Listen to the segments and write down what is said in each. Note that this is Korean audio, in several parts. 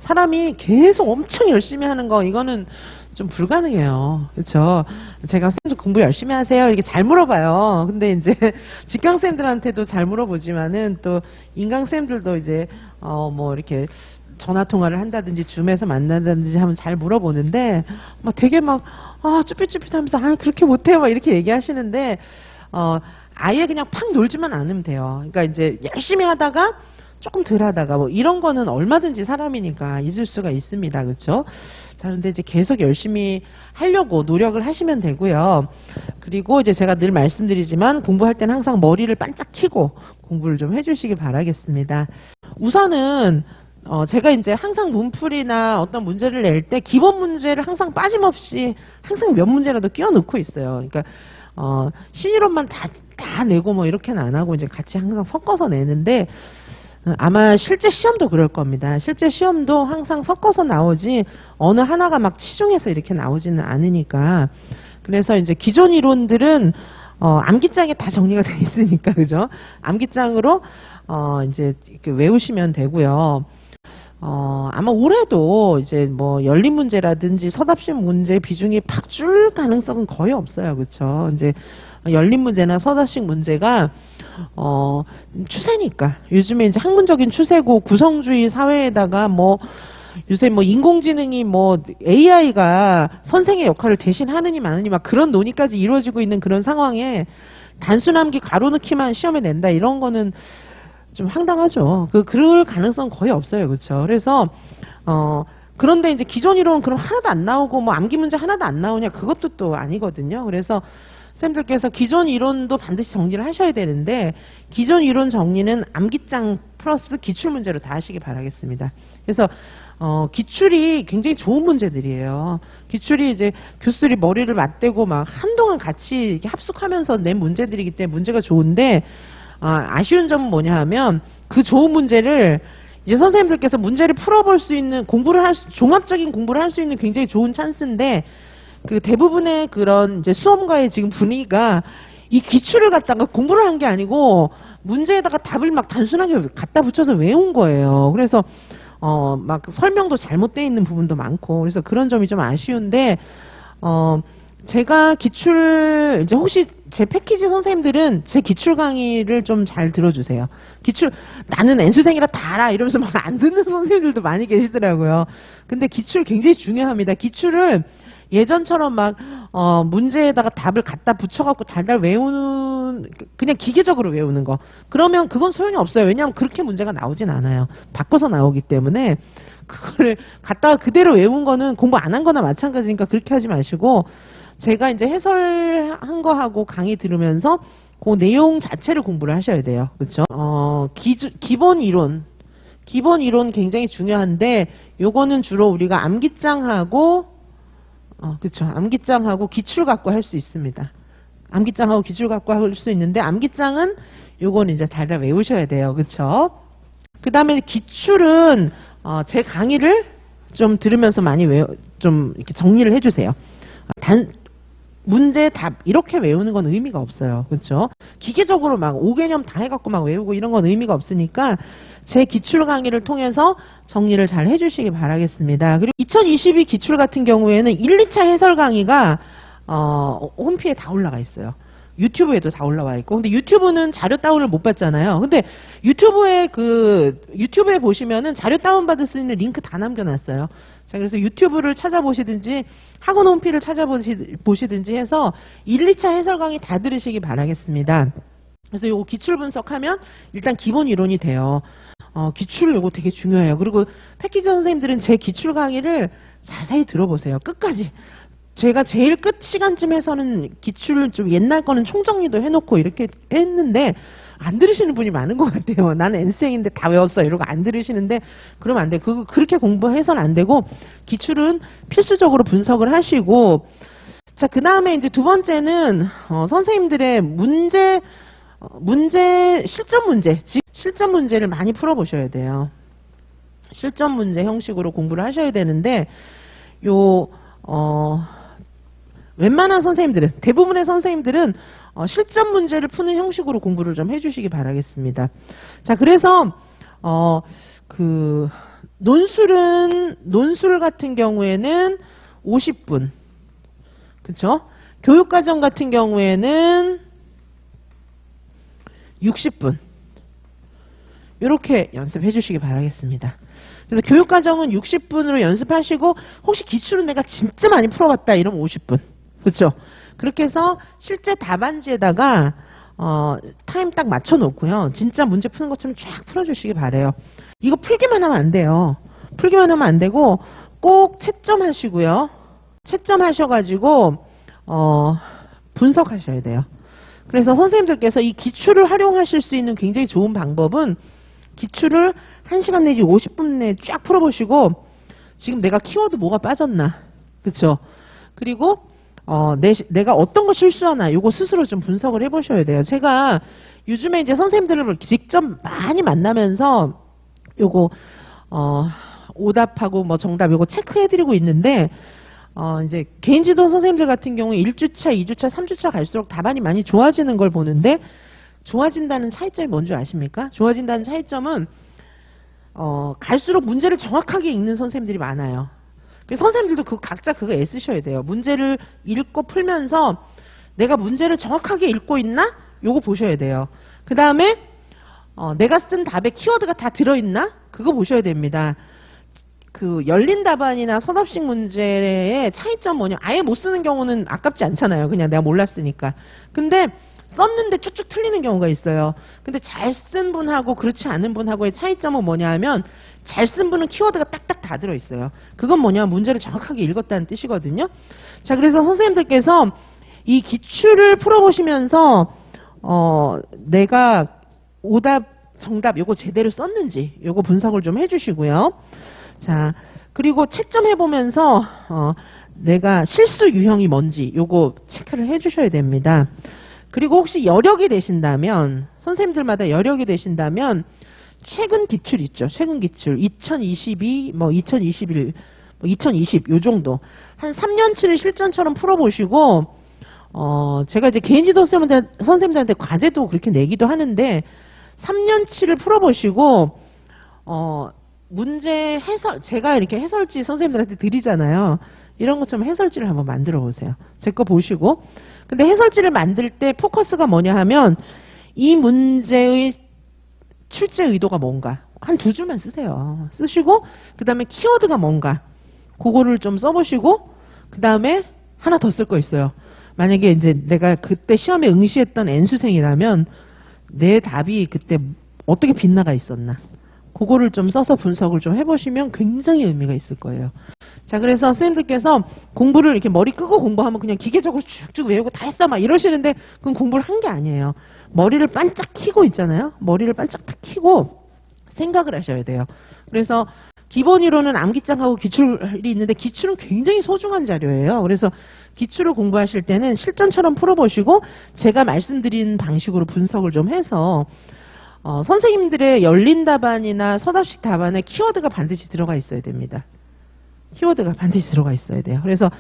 사람이 계속 엄청 열심히 하는 거 이거는 좀 불가능해요. 그렇죠? 제가 쌤들 공부 열심히 하세요 이렇게 잘 물어봐요. 근데 이제 직강 쌤들한테도 잘 물어보지만은 또 인강 쌤들도 이제 뭐 이렇게 전화 통화를 한다든지 줌에서 만난다든지 하면 잘 물어보는데 막 되게 막 쭈삣쭈삣하면서 그렇게 못해요 막 이렇게 얘기하시는데 아예 그냥 팍 놀지만 않으면 돼요. 그러니까 이제 열심히 하다가 조금 덜 하다가 뭐 이런 거는 얼마든지 사람이니까 잊을 수가 있습니다. 그렇죠? 자, 그런데 이제 계속 열심히 하려고 노력을 하시면 되고요. 그리고 이제 제가 늘 말씀드리지만 공부할 때는 항상 머리를 반짝 켜고 공부를 좀 해주시기 바라겠습니다. 우선은 제가 이제 항상 문풀이나 어떤 문제를 낼 때 기본 문제를 항상 빠짐없이 항상 몇 문제라도 끼워 넣고 있어요. 그러니까 신이론만 다 내고 뭐 이렇게는 안 하고 이제 같이 항상 섞어서 내는데 아마 실제 시험도 그럴 겁니다. 실제 시험도 항상 섞어서 나오지 어느 하나가 막 치중해서 이렇게 나오지는 않으니까. 그래서 이제 기존 이론들은 암기장에 다 정리가 돼 있으니까 그죠? 암기장으로 이제 이렇게 외우시면 되고요. 아마 올해도 이제 뭐 열린 문제라든지 서답식 문제 비중이 팍 줄 가능성은 거의 없어요. 그렇죠? 이제 열린 문제나 서답식 문제가 추세니까 요즘에 이제 학문적인 추세고 구성주의 사회에다가 뭐 요새 뭐 인공지능이 뭐 AI가 선생의 역할을 대신 하느니 마느니 막 그런 논의까지 이루어지고 있는 그런 상황에 단순 암기 가로넣기만 시험에 낸다 이런 거는 좀 황당하죠. 그럴 가능성 거의 없어요. 그렇죠? 그래서 그런데 이제 기존 이론 그럼 하나도 안 나오고 뭐 암기 문제 하나도 안 나오냐 그것도 또 아니거든요. 그래서 쌤들께서 기존 이론도 반드시 정리를 하셔야 되는데 기존 이론 정리는 암기장 플러스 기출 문제로 다 하시기 바라겠습니다. 그래서 기출이 굉장히 좋은 문제들이에요. 기출이 이제 교수들이 머리를 맞대고 막 한동안 같이 이렇게 합숙하면서 낸 문제들이기 때문에 문제가 좋은데 아쉬운 점은 뭐냐 하면 그 좋은 문제를 이제 선생님들께서 문제를 풀어볼 수 있는 종합적인 공부를 할 수 있는 굉장히 좋은 찬스인데 그 대부분의 그런 이제 수험가의 지금 분위기가 이 기출을 갖다가 공부를 한 게 아니고 문제에다가 답을 막 단순하게 갖다 붙여서 외운 거예요. 그래서 막 설명도 잘못되어 있는 부분도 많고 그래서 그런 점이 좀 아쉬운데 제가 기출 이제 혹시 제 패키지 선생님들은 제 기출 강의를 좀 잘 들어주세요. 기출 나는 N수생이라 다 알아 이러면서 막 안 듣는 선생님들도 많이 계시더라고요. 근데 기출 굉장히 중요합니다. 기출을 예전처럼 막 문제에다가 답을 갖다 붙여갖고 달달 외우는 그냥 기계적으로 외우는 거 그러면 그건 소용이 없어요. 왜냐하면 그렇게 문제가 나오진 않아요. 바꿔서 나오기 때문에 그거를 갖다가 그대로 외운 거는 공부 안 한 거나 마찬가지니까 그렇게 하지 마시고 제가 이제 해설한 거하고 강의 들으면서 그 내용 자체를 공부를 하셔야 돼요. 그렇죠? 기본 이론 굉장히 중요한데 요거는 주로 우리가 암기장하고 그렇죠. 암기장하고 기출 갖고 할 수 있습니다. 암기장하고 기출 갖고 할 수 있는데 암기장은 요거는 이제 달달 외우셔야 돼요. 그렇죠? 그다음에 기출은 제 강의를 좀 들으면서 많이 좀 이렇게 정리를 해 주세요. 문제 답 이렇게 외우는 건 의미가 없어요. 그렇죠? 기계적으로 막 5개념 다 해갖고 막 외우고 이런 건 의미가 없으니까 제 기출 강의를 통해서 정리를 잘 해주시기 바라겠습니다. 그리고 2022 기출 같은 경우에는 1, 2차 해설 강의가 홈피에 다 올라가 있어요. 유튜브에도 다 올라와 있고. 근데 유튜브는 자료 다운을 못 받잖아요. 근데 유튜브에 보시면은 자료 다운 받을 수 있는 링크 다 남겨놨어요. 자, 그래서 유튜브를 찾아보시든지 학원 홈피를 찾아보시든지 해서 1, 2차 해설 강의 다 들으시기 바라겠습니다. 그래서 요거 기출 분석하면 일단 기본 이론이 돼요. 기출 요거 되게 중요해요. 그리고 패키지 선생님들은 제 기출 강의를 자세히 들어보세요. 끝까지. 제가 제일 끝 시간쯤에서는 기출 좀 옛날 거는 총정리도 해놓고 이렇게 했는데 안 들으시는 분이 많은 것 같아요. 나는 N수생인데 다 외웠어 이러고 안 들으시는데 그러면 안 돼. 그렇게 공부해서는 안 되고 기출은 필수적으로 분석을 하시고 자, 그 다음에 이제 두 번째는 선생님들의 실전 문제를 많이 풀어보셔야 돼요. 실전 문제 형식으로 공부를 하셔야 되는데 웬만한 선생님들은 대부분의 선생님들은 실전 문제를 푸는 형식으로 공부를 좀 해주시기 바라겠습니다. 자, 그래서 논술 같은 경우에는 50분. 그쵸? 교육과정 같은 경우에는 60분. 이렇게 연습해 주시기 바라겠습니다. 그래서 교육과정은 60분으로 연습하시고, 혹시 기출은 내가 진짜 많이 풀어봤다 이러면 50분. 그렇죠? 그렇게 해서 실제 답안지에다가 타임 딱 맞춰 놓고요. 진짜 문제 푸는 것처럼 쫙 풀어주시기 바래요. 이거 풀기만 하면 안 돼요. 풀기만 하면 안 되고 꼭 채점하시고요. 채점하셔가지고 분석하셔야 돼요. 그래서 선생님들께서 이 기출을 활용하실 수 있는 굉장히 좋은 방법은 기출을 1시간 내지 50분 내에 쫙 풀어보시고 지금 내가 키워드 뭐가 빠졌나, 그쵸? 그리고 내가 어떤 거 실수하나 요거 스스로 좀 분석을 해보셔야 돼요. 제가 요즘에 이제 선생님들을 직접 많이 만나면서 요거 오답하고 뭐 정답 요거 체크해드리고 있는데 이제 개인지도 선생님들 같은 경우에 1주차, 2주차, 3주차 갈수록 답안이 많이 좋아지는 걸 보는데 좋아진다는 차이점이 뭔지 아십니까? 좋아진다는 차이점은 갈수록 문제를 정확하게 읽는 선생님들이 많아요. 그래서 선생님들도 각자 그거 애쓰셔야 돼요. 문제를 읽고 풀면서 내가 문제를 정확하게 읽고 있나? 요거 보셔야 돼요. 그 다음에 내가 쓴 답에 키워드가 다 들어있나? 그거 보셔야 됩니다. 그 열린 답안이나 서답식 문제의 차이점 뭐냐? 아예 못 쓰는 경우는 아깝지 않잖아요. 그냥 내가 몰랐으니까. 근데 썼는데 쭉쭉 틀리는 경우가 있어요. 근데 잘 쓴 분하고 그렇지 않은 분하고의 차이점은 뭐냐 하면 잘 쓴 분은 키워드가 딱딱 다 들어있어요. 그건 뭐냐? 문제를 정확하게 읽었다는 뜻이거든요. 자, 그래서 선생님들께서 이 기출을 풀어보시면서 내가 오답, 정답 요거 제대로 썼는지 요거 분석을 좀 해주시고요. 자, 그리고 채점해보면서 내가 실수 유형이 뭔지 요거 체크를 해주셔야 됩니다. 그리고 혹시 여력이 되신다면, 선생님들마다 여력이 되신다면 최근 기출 있죠. 최근 기출 2022, 뭐 2021, 뭐 2020 요 정도 한 3년치를 실전처럼 풀어보시고 제가 이제 개인지도 선생님들한테 과제도 그렇게 내기도 하는데 3년치를 풀어보시고 문제 해설, 제가 이렇게 해설지 선생님들한테 드리잖아요. 이런 것처럼 해설지를 한번 만들어 보세요. 제 거 보시고. 근데 해설지를 만들 때 포커스가 뭐냐 하면 이 문제의 출제 의도가 뭔가 한 2줄만 쓰세요. 쓰시고 그 다음에 키워드가 뭔가 그거를 좀 써보시고 그 다음에 하나 더 쓸 거 있어요. 만약에 이제 내가 그때 시험에 응시했던 N수생이라면 내 답이 그때 어떻게 빗나가 있었나 그거를 좀 써서 분석을 좀 해보시면 굉장히 의미가 있을 거예요. 자, 그래서 선생님들께서 공부를 이렇게 머리 끄고 공부하면 그냥 기계적으로 쭉쭉 외우고 다 했어 막 이러시는데 그건 공부를 한 게 아니에요. 머리를 반짝 켜고 있잖아요. 머리를 반짝 딱 켜고 생각을 하셔야 돼요. 그래서 기본 이론은 암기장하고 기출이 있는데 기출은 굉장히 소중한 자료예요. 그래서 기출을 공부하실 때는 실전처럼 풀어보시고 제가 말씀드린 방식으로 분석을 좀 해서 선생님들의 열린 답안이나 서답식 답안에 키워드가 반드시 들어가 있어야 됩니다. 키워드가 반드시 들어가 있어야 돼요. 그래서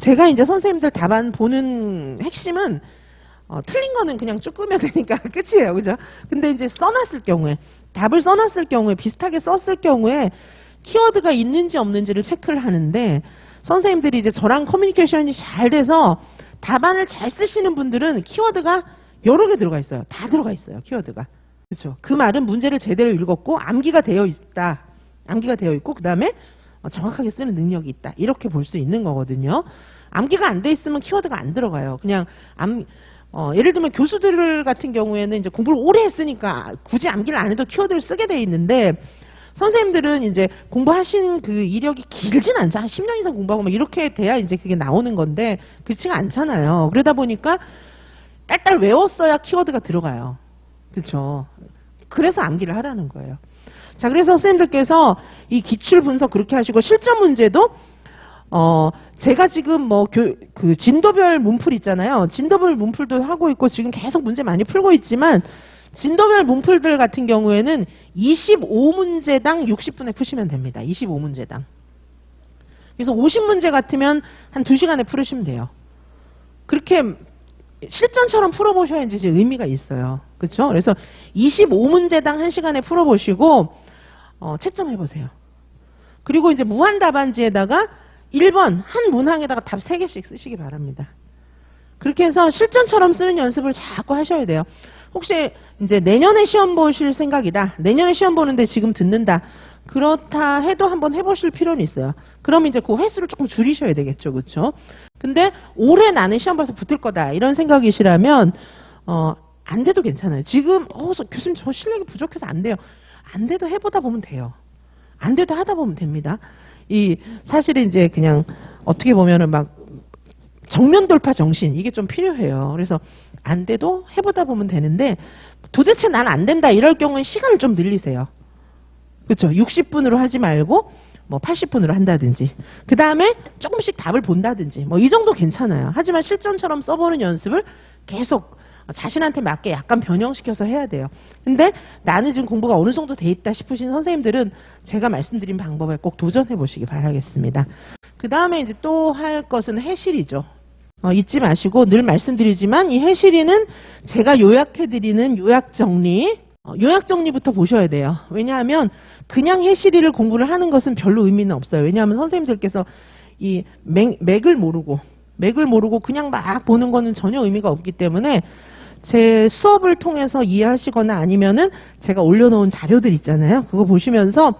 제가 이제 선생님들 답안 보는 핵심은 틀린 거는 그냥 쭉 끄면 되니까 끝이에요. 그죠? 근데 이제 써놨을 경우에 답을 써놨을 경우에 비슷하게 썼을 경우에 키워드가 있는지 없는지를 체크를 하는데 선생님들이 이제 저랑 커뮤니케이션이 잘 돼서 답안을 잘 쓰시는 분들은 키워드가 여러 개 들어가 있어요. 다 들어가 있어요. 키워드가. 그렇죠? 그 말은 문제를 제대로 읽었고 암기가 되어 있다. 암기가 되어 있고 그 다음에 정확하게 쓰는 능력이 있다. 이렇게 볼 수 있는 거거든요. 암기가 안 돼 있으면 키워드가 안 들어가요. 그냥 예를 들면 교수들 같은 경우에는 이제 공부를 오래 했으니까 굳이 암기를 안 해도 키워드를 쓰게 돼 있는데 선생님들은 이제 공부하신 그 이력이 길진 않죠. 한 10년 이상 공부하고 막 이렇게 돼야 이제 그게 나오는 건데 그렇지가 않잖아요. 그러다 보니까 딸딸 외웠어야 키워드가 들어가요. 그렇죠. 그래서 암기를 하라는 거예요. 자, 그래서 선생님들께서 이 기출 분석 그렇게 하시고 실전 문제도 제가 지금 뭐 그 진도별 문풀 있잖아요. 진도별 문풀도 하고 있고 지금 계속 문제 많이 풀고 있지만 진도별 문풀들 같은 경우에는 25문제당 60분에 푸시면 됩니다. 25문제당. 그래서 50문제 같으면 한 2시간에 풀으시면 돼요. 그렇게 실전처럼 풀어보셔야지 이제 의미가 있어요. 그렇죠? 그래서 25문제당 1시간에 풀어보시고 채점해보세요. 그리고 이제 무한 답안지에다가 1번 한 문항에다가 답 3개씩 쓰시기 바랍니다. 그렇게 해서 실전처럼 쓰는 연습을 자꾸 하셔야 돼요. 혹시 이제 내년에 시험 보실 생각이다. 내년에 시험 보는데 지금 듣는다. 그렇다 해도 한번 해보실 필요는 있어요. 그럼 이제 그 횟수를 조금 줄이셔야 되겠죠. 그렇죠? 근데 올해 나는 시험 봐서 붙을 거다. 이런 생각이시라면 안 돼도 괜찮아요. 지금 교수님 저 실력이 부족해서 안 돼요. 안 돼도 해보다 보면 돼요. 안 돼도 하다 보면 됩니다. 사실은 이제 그냥 어떻게 보면은 막 정면 돌파 정신 이게 좀 필요해요. 그래서 안 돼도 해보다 보면 되는데 도대체 난 안 된다 이럴 경우에 시간을 좀 늘리세요. 그렇죠? 60분으로 하지 말고 뭐 80분으로 한다든지 그 다음에 조금씩 답을 본다든지 뭐 이 정도 괜찮아요. 하지만 실전처럼 써보는 연습을 계속 자신한테 맞게 약간 변형시켜서 해야 돼요. 근데 나는 지금 공부가 어느 정도 돼 있다 싶으신 선생님들은 제가 말씀드린 방법에 꼭 도전해 보시기 바라겠습니다. 그 다음에 이제 또 할 것은 해실이죠. 잊지 마시고 늘 말씀드리지만 이 해실이는 제가 요약해드리는 요약정리, 요약정리부터 보셔야 돼요. 왜냐하면 그냥 해실이를 공부를 하는 것은 별로 의미는 없어요. 왜냐하면 선생님들께서 이 맥을 모르고 그냥 막 보는 거는 전혀 의미가 없기 때문에 제 수업을 통해서 이해하시거나 아니면은 제가 올려놓은 자료들 있잖아요. 그거 보시면서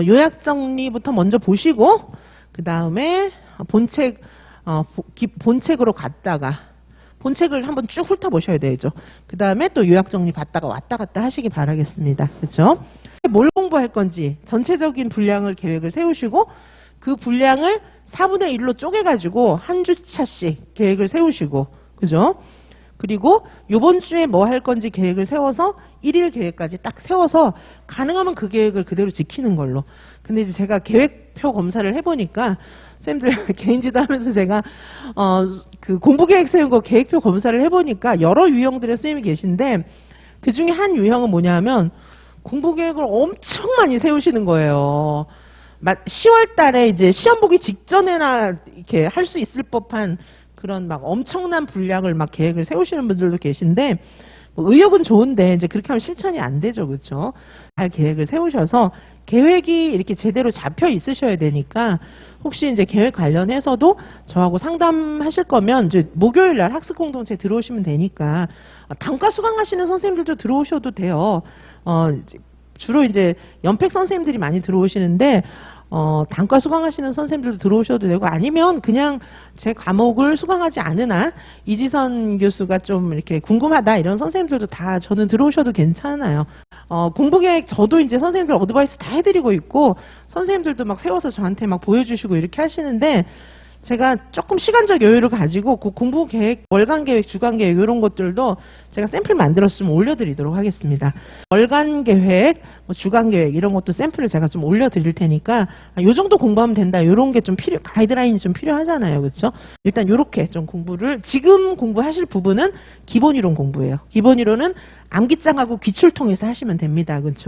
요약정리부터 먼저 보시고 그 다음에 본책으로 갔다가 본책을 한번 쭉 훑어보셔야 되죠. 그 다음에 또 요약정리 받다가 왔다 갔다 하시기 바라겠습니다. 그렇죠? 뭘 공부할 건지 전체적인 분량을 계획을 세우시고 그 분량을 4분의 1로 쪼개가지고 한 주차씩 계획을 세우시고 그죠? 그리고 요번 주에 뭐 할 건지 계획을 세워서 1일 계획까지 딱 세워서 가능하면 그 계획을 그대로 지키는 걸로. 근데 이제 제가 계획표 검사를 해보니까 쌤들 개인지도 하면서 제가 그 공부 계획 세운 거 계획표 검사를 해보니까 여러 유형들의 선생님이 계신데 그 중에 한 유형은 뭐냐 하면 공부 계획을 엄청 많이 세우시는 거예요. 10월 달에 이제 시험 보기 직전에나 이렇게 할 수 있을 법한 그런 막 엄청난 분량을 막 계획을 세우시는 분들도 계신데 뭐 의욕은 좋은데 이제 그렇게 하면 실천이 안 되죠. 그렇죠? 잘 계획을 세우셔서 계획이 이렇게 제대로 잡혀 있으셔야 되니까 혹시 이제 계획 관련해서도 저하고 상담하실 거면 이제 목요일 날 학습 공동체 들어오시면 되니까 단과 수강하시는 선생님들도 들어오셔도 돼요. 주로 이제 연팩 선생님들이 많이 들어오시는데 단과 수강하시는 선생님들도 들어오셔도 되고 아니면 그냥 제 과목을 수강하지 않으나 이지선 교수가 좀 이렇게 궁금하다 이런 선생님들도 다 저는 들어오셔도 괜찮아요. 공부계획 저도 이제 선생님들 어드바이스 다 해드리고 있고 선생님들도 막 세워서 저한테 막 보여주시고 이렇게 하시는데 제가 조금 시간적 여유를 가지고 그 공부 계획, 월간 계획, 주간 계획 이런 것들도 제가 샘플 만들어서 좀 올려드리도록 하겠습니다. 월간 계획, 뭐 주간 계획 이런 것도 샘플을 제가 좀 올려드릴 테니까 요 정도 공부하면 된다. 이런 게 좀 가이드라인이 좀 필요하잖아요, 그렇죠? 일단 요렇게 좀 공부를 지금 공부하실 부분은 기본 이론 공부예요. 기본 이론은 암기장하고 기출 통해서 하시면 됩니다, 그렇죠?